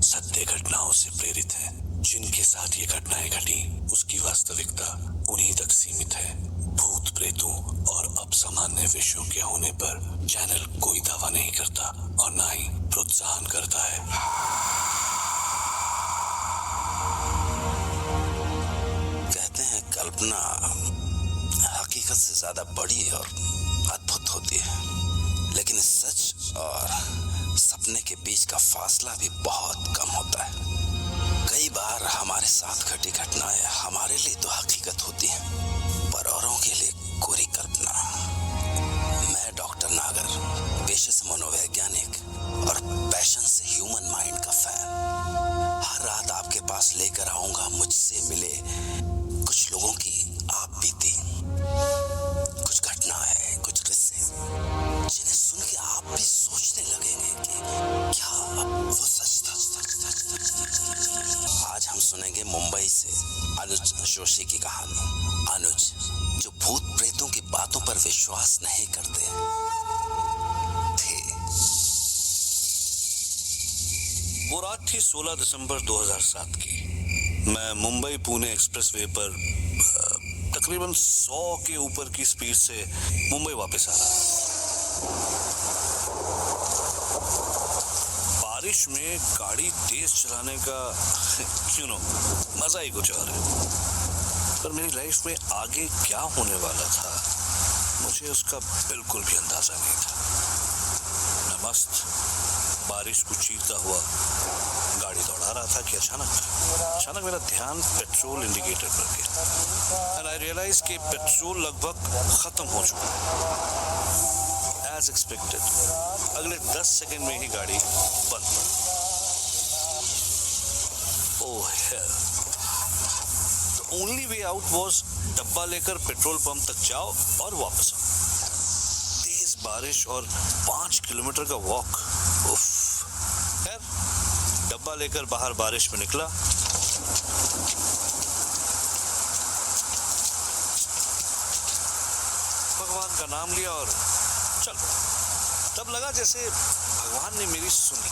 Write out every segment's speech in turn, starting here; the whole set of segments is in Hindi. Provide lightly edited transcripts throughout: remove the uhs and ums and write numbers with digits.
सत्य घटनाओं से प्रेरित है। जिनके साथ ये घटनाएं घटी उसकी वास्तविकता उन्हीं तक सीमित है। भूत प्रेतों और असामान्य विषयों के होने पर चैनल कोई दावा नहीं करता और ना ही प्रोत्साहन करता है। कहते हैं कल्पना हकीकत से ज्यादा बड़ी और अद्भुत होती है, लेकिन सच और सपने के बीच का फासला भी बहुत कम होता है। कई बार हमारे साथ घटी घटनाएं हमारे लिए तो हकीकत होती हैं, पर औरों के लिए कोरी कल्पना। मैं डॉक्टर नागर, पेशे से मनोवैज्ञानिक और पैशन से ह्यूमन माइंड का फैन, हर रात आपके पास लेकर आऊंगा मुझसे मिले कुछ लोगों की आप बीती, कुछ घटनाएं, कुछ किस्से जिन्हें सुन के आप भी सोचने लगेंगे कि क्या वो सच था। आज हम सुनेंगे मुंबई से अनुज जोशी की कहानी। अनुज जो भूत प्रेतों की बातों पर विश्वास नहीं करते थे। वो रात थी 16 दिसंबर 2007 की। मैं मुंबई पुणे एक्सप्रेसवे पर तकरीबन 100 के ऊपर की स्पीड से मुंबई वापस आ रहा। बारिश में गाड़ी तेज चलाने का मजा ही कुछ और है। पर मेरी लाइफ में आगे क्या होने वाला था मुझे उसका बिल्कुल भी अंदाजा नहीं था। मैं मस्त बारिश को चीरता हुआ गाड़ी दौड़ा रहा था कि अचानक मेरा ध्यान पेट्रोल इंडिकेटर पर गया। एंड आई रियलाइज कि पेट्रोल लगभग खत्म हो चुका है। एज एक्सपेक्टेड अगले 10 सेकंड में ही गाड़ी बंद पड़ी। Oh hell, the only way out was डब्बा लेकर पेट्रोल पंप तक जाओ और वापस आओ। तेज बारिश और 5 किलोमीटर का वॉक। उफ, खैर डब्बा लेकर बाहर बारिश में निकला। भगवान का नाम लिया और चल। तब लगा जैसे भगवान ने मेरी सुनी,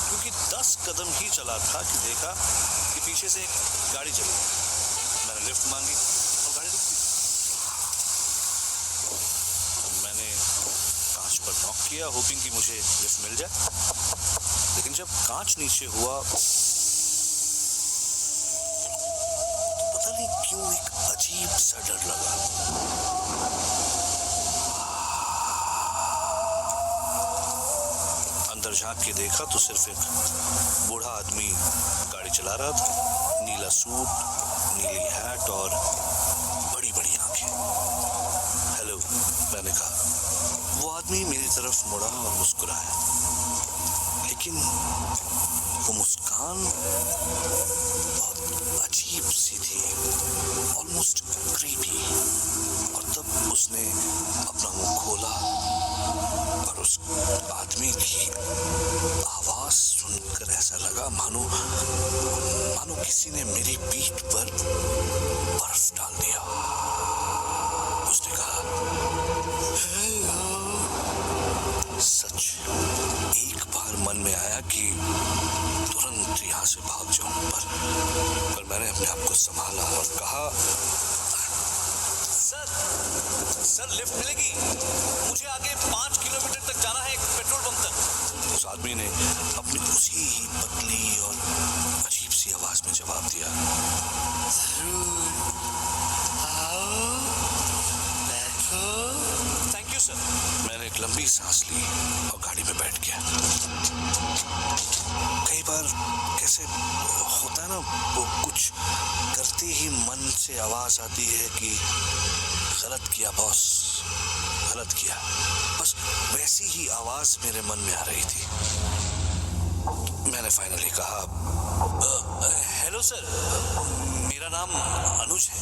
क्योंकि 10 कदम ही चला था कि देखा कि पीछे से एक गाड़ी चली। मैंने लिफ्ट मांगी और गाड़ी रुक गई। मैंने कांच पर नॉक किया, होपिंग कि मुझे लिफ्ट मिल जाए। लेकिन जब कांच नीचे हुआ तो पता नहीं क्यों एक अजीब सा डर लगा। अंदर झांक के देखा तो सिर्फ एक बूढ़ा आदमी गाड़ी चला रहा था। नीला सूट, नीली हैट और बड़ी बड़ी आंखें। हेलो, मैंने कहा। वो आदमी मेरी तरफ मुड़ा और मुस्कुराया, लेकिन वो मुस्कान बहुत अजीब सी थी, ऑलमोस्ट क्रीपी। और तब उसने अपना मुंह खोला और उस आदमी की आवाज सुनकर ऐसा लगा मानो किसी ने मेरी पीठ पर बर्फ डाल दिया। उसने कहा, सच एक बार मन में आया कि तुरंत यहाँ से भाग जाऊं, पर मैंने अपने आप को संभाला और कहा, सर लिफ्ट मिलेगी? मुझे आगे 5 किलोमीटर तक जाना है, पेट्रोल पंप तक। उस आदमी ने अपनी उसी ही पतली और अजीब सी आवाज में जवाब दिया, जरूर आओ, बैठो। Thank you sir. मैंने एक लंबी सांस ली और गाड़ी में बैठ गया। कई बार कैसे होता है ना, वो कुछ करते ही मन से आवाज आती है कि गलत किया बॉस, गलत किया। बस वैसी ही आवाज मेरे मन में आ रही थी। मैंने फाइनली कहा, हेलो सर, मेरा नाम अनुज है।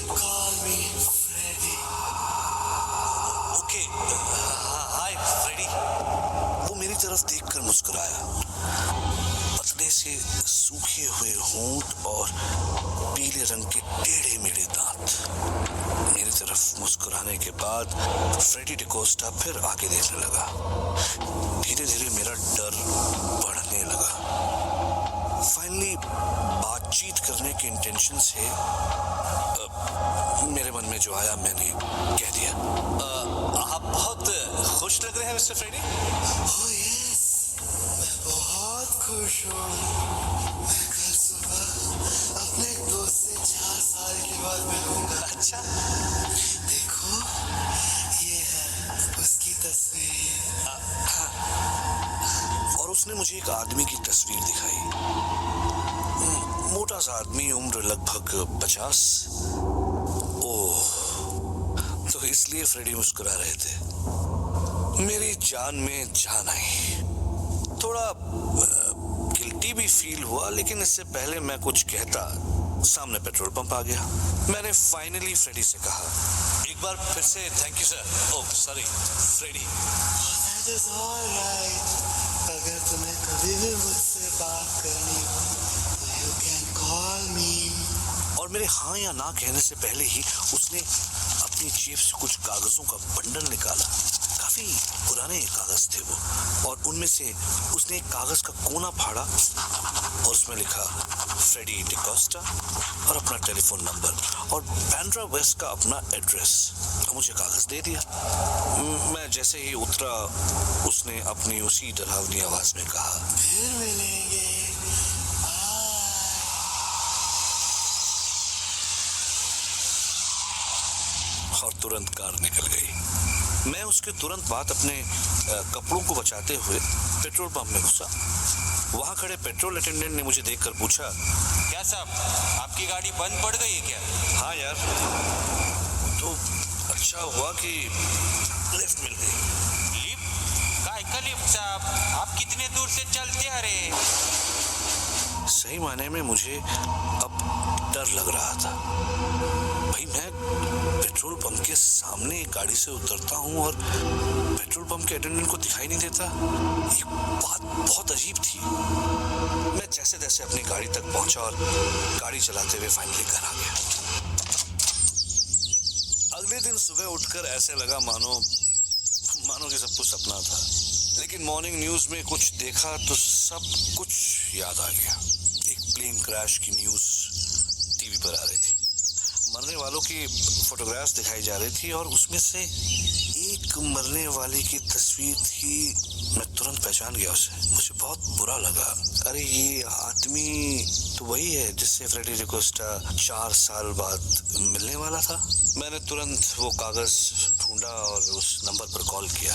Call me Freddy. Okay, hi Freddy. वो मेरी तरफ देखकर मुस्कुराया। पतले से सूखे हुए होंठ और पीले रंग के टेढ़े मेढ़े दांत। मेरी तरफ मुस्कुराने के बाद फ्रेडी डिकोस्टा फिर आगे देखने लगा। धीरे धीरे मेरा डर बढ़ने लगा। के इंटेंशन से मेरे मन में जो आया मैंने कह दिया। आप बहुत खुश लग रहे हैं मिस्टर फ्रेडी। ओह यस, मैं बहुत खुश हूँ। मैं कल सुबह अपने एक दोस्त से 4 साल के बाद मिलूंगा। अच्छा, देखो, ये है उसकी तस्वीर। और उसने मुझे एक आदमी की तस्वीर दिखाई। मोटा सा आदमी, उम्र लगभग 50। ओह, तो इसलिए फ्रेडी मुस्कुरा रहे थे। मेरी जान में जान आई। थोड़ा गिल्टी भी फील हुआ, लेकिन इससे पहले मैं कुछ कहता सामने पेट्रोल पंप आ गया। मैंने फाइनली फ्रेडी से कहा, एक बार फिर से thank you sir. Oh sorry Freddy. That is all right. अगर तुम्हें कभी भी मुझसे बात करनी हो तो you can call me. और मेरे हाँ या ना कहने से पहले ही उसने अपनी जेब से कुछ कागजों का बंडल निकाला। काफी पुराने कागज थे वो, और उनमें से उसने एक कागज का कोना फाड़ा और उसमें लिखा फ्रेडी डिकोस्टा और अपना टेलीफोन नंबर और बैंड्रा वेस्ट का अपना एड्रेस। मुझे कागज दे दिया। मैं जैसे ही उतरा उसने अपनी उसी डरावनी आवाज में कहा, फिर मिलेंगे। और तुरंत कार निकल गई। मैं उसके तुरंत बाद अपने कपड़ों को बचाते हुए पेट्रोल पंप में घुसा। वहां खड़े पेट्रोल अटेंडेंट ने मुझे देखकर पूछा, क्या साहब, आपकी गाड़ी बंद पड़ गई है क्या? हाँ यार, तो अच्छा हुआ कि लिफ्ट मिल गई। लिफ्ट? काय का लिफ्ट साहब? आप कितने दूर से चलते आ रहे हैं? सही मायने में मुझे अब डर लग रहा था। भाई मैं पेट्रोल पंप के सामने एक गाड़ी से उतरता हूँ और पेट्रोल पंप के अटेंडेंट को दिखाई नहीं देता। ये बात बहुत अजीब थी। मैं जैसे तैसे अपनी गाड़ी तक पहुंचा और गाड़ी चलाते हुए फाइनली घर आ गया। अगले दिन सुबह उठकर ऐसे लगा मानो कि सब कुछ सपना था। लेकिन मॉर्निंग न्यूज में कुछ देखा तो सब कुछ याद आ गया। एक प्लेन क्रैश की न्यूज टीवी पर आ रही थी। मरने वालों की फोटोग्राफ्स दिखाई जा रही थी और उसमें से एक मरने वाले की तस्वीर थी। मैं तुरंत पहचान गया उसे। मुझे बहुत बुरा लगा। अरे ये आदमी तो वही है जिससे फ्रेडी डिकोस्टा 4 साल बाद मिलने वाला था। मैंने तुरंत वो कागज ढूंढा और उस नंबर पर कॉल किया।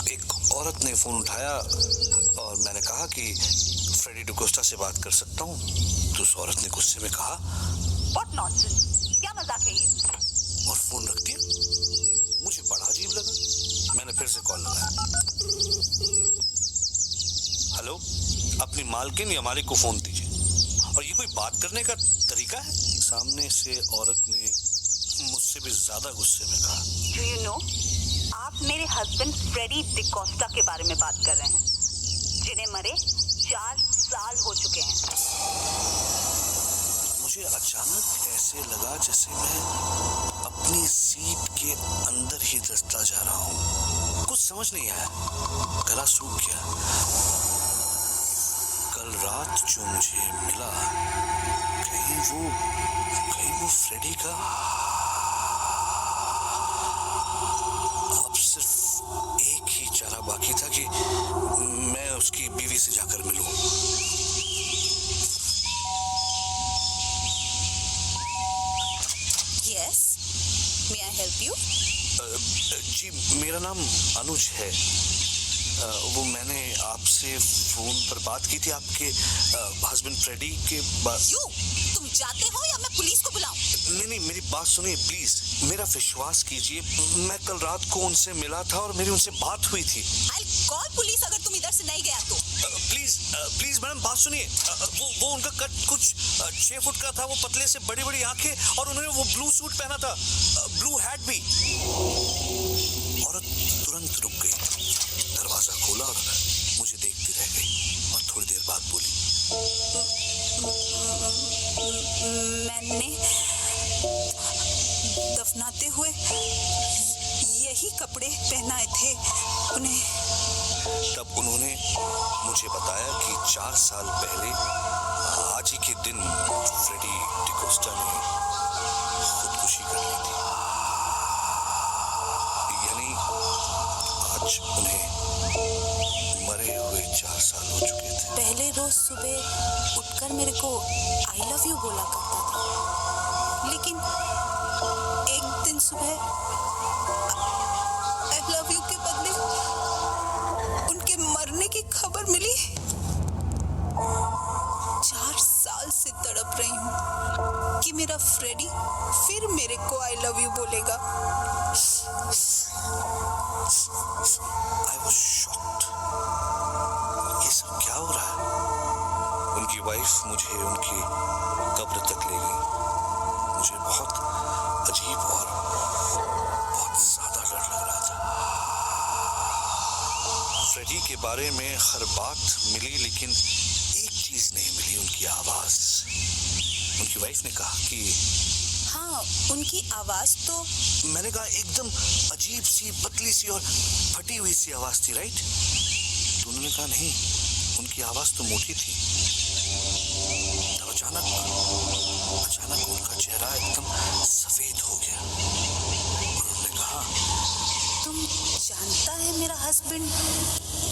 एक औरत ने फोन उठाया और मैंने कहा कि फ्रेडी डिकोस्टा से बात कर सकता हूँ। तो उस औरत ने गुस्से में कहा, What nonsense? क्या मजाक है ये? और फोन रख दिया। मुझे बड़ा अजीब लगा। मैंने फिर से कॉल लगाया। हेलो, अपनी मालकिन या मालिक को फोन दीजिए। और ये कोई बात करने का तरीका है? सामने से औरत ने मुझसे भी ज्यादा गुस्से में कहा, Do you know? आप मेरे हस्बैंड फ्रेडी डिकोस्टा के बारे में बात कर रहे हैं, जिन्हें मरे 4 साल हो चुके हैं। मुझे अचानक ऐसे लगा जैसे मैं अपनी सीट के अंदर ही धंसता जा रहा हूँ। कुछ समझ नहीं आया। गला सूख गया। कल रात जो मुझे मिला, कहीं वो फ्रेडी का। अब सिर्फ एक ही चारा बाकी था कि मैं उसकी बीवी से जाकर मिलूं। Yes, may I help you? जी, मेरा नाम अनुज है। वो मैंने आपसे फोन पर बात की थी आपके हस्बैंड फ्रेडी के You? तुम जाते हो या मैं पुलिस को बुलाऊं? नहीं, मेरी बात सुनिए प्लीज। मेरा विश्वास कीजिए, मैं कल रात को उनसे मिला था और मेरी उनसे बात हुई थी। I'll call पुलिस अगर तुम इधर से नहीं गया तो। प्लीज मैडम बात सुनिए। वो उनका कट कुछ 6 फुट का था। वो पतले से बड़ी बड़ी आंखें और उन्होंने वो ब्लू सूट पहना था, ब्लू हैट भी। औरत तुरंत रुक गई, दरवाजा खोला और मुझे देखती रह गई और थोड़ी देर बाद बोली, मैंने दफनाते हुए यही कपड़े पहनाए थे उन्हें। तब उन्होंने मुझे बताया कि 4 साल पहले आज ही के दिन फ्रेडी डिकोस्टा ने खुदकुशी कर ली थी। यानी आज उन्हें मरे हुए 4 साल हो चुके थे। पहले रोज सुबह उठकर मेरे को आई लव यू बोला करता था, लेकिन एक दिन सुबह आई लव यू के बदले उनके मरने की खबर मिली। 4 साल से तड़प रही हूँ कि मेरा फ्रेडी फिर मेरे को आई लव यू बोलेगा। I was shocked. ये सब क्या हो रहा है? उनकी वाइफ मुझे उनकी कब्र तक ले गई। मुझे बहुत अजीब और बहुत ज्यादा डर लग रहा था। फ्रेडी के बारे में हर बात मिली, लेकिन एक चीज नहीं मिली, उनकी आवाज। उनकी वाइफ ने कहा कि हाँ, उनकी आवाज तो मैंने कहा एकदम अजीब सी, पतली सी और फटी हुई सी आवाज थी, राइट? तो उन्होंने कहा नहीं, उनकी आवाज तो मोटी थी। तब अचानक उनका चेहरा एकदम सफेद हो गया और उन्होंने कहा, तुम जानता है मेरा हस्बैंड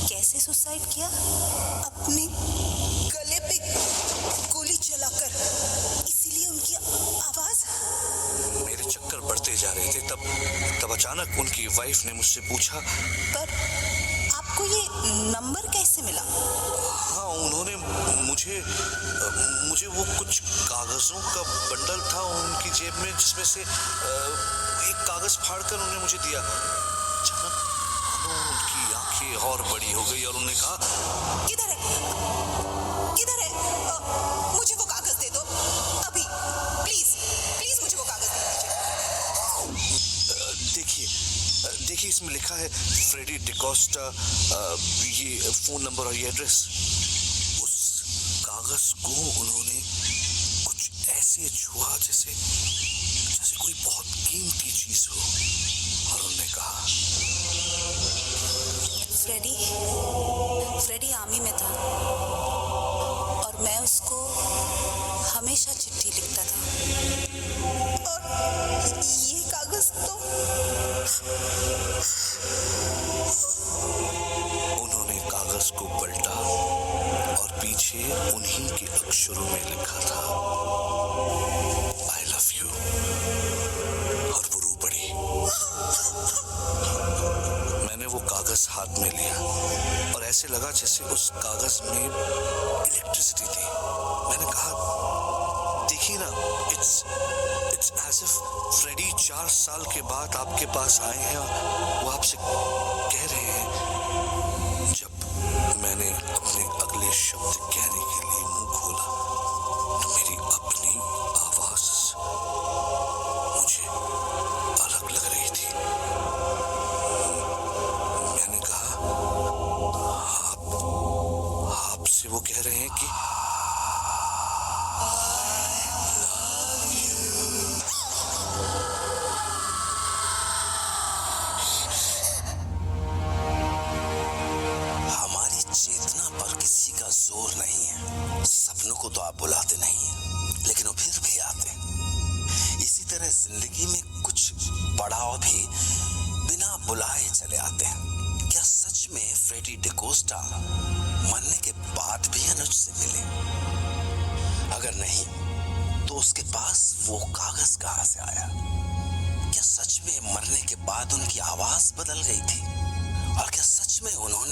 कैसे सुसाइड किया? अपने गले पे गोली चलाकर। इसीलिए उनकी आवाज। मेरे चक्कर बढ़ते जा रहे थे। तब अचानक उनकी वाइफ ने मुझसे पूछा, पर आपको ये नंबर कैसे मिला? हाँ, उन्होंने मुझे वो कुछ कागजों का बंडल था उनकी जेब में, जिसमें से एक कागज फाड़कर उन्होंने मुझे दिया। अचानक उनकी आंखें और बड़ी हो गई और उन्होंने कहा, किधर है? किधर है? मुझे वो कागज दे दो अभी, प्लीज मुझे वो कागज दे दीजिए। देखिए इसमें लिखा है फ्रेडी डिकोस्टा, ये फोन नंबर और ये एड्रेस। उस कागज को उन्होंने कुछ ऐसे छुआ जैसे कोई बहुत कीमती चीज हो, और उन्होंने कहा, फ्रेडी आर्मी में था और मैं उसको हमेशा चिट्ठी लिखता था, और ये कागज तो। उन्होंने कागज को पलटा और पीछे उन्हीं के अक्षरों में लिखा था, आई लव यू, और वो रो पड़ी। मैंने वो कागज हाथ में लिया और ऐसे लगा जैसे उस कागज में इलेक्ट्रिसिटी थी। मैंने कहा, देखिए ना, इट्स एज इफ फ्रेडी 4 साल के बाद आपके पास आए हैं और वो आपसे कह रहे हैं। जब मैंने अपने अगले शब्द कहने के लिए मुंह खोला तो मेरी अपनी आवाज मुझे अलग लग रही थी। मैंने कहा, आपसे वो कह रहे हैं कि जोर नहीं है। सपनों को तो आप बुलाते नहीं हैं, लेकिन वो फिर भी आते हैं। इसी तरह जिंदगी में कुछ पड़ाव भी बिना बुलाए चले आते हैं। क्या सच में फ्रेडी डिकोस्टा मरने के बाद भी अनुज से मिले? अगर नहीं तो उसके पास वो कागज कहां से आया? क्या सच में मरने के बाद उनकी आवाज बदल गई थी? और क्या सच में उन्होंने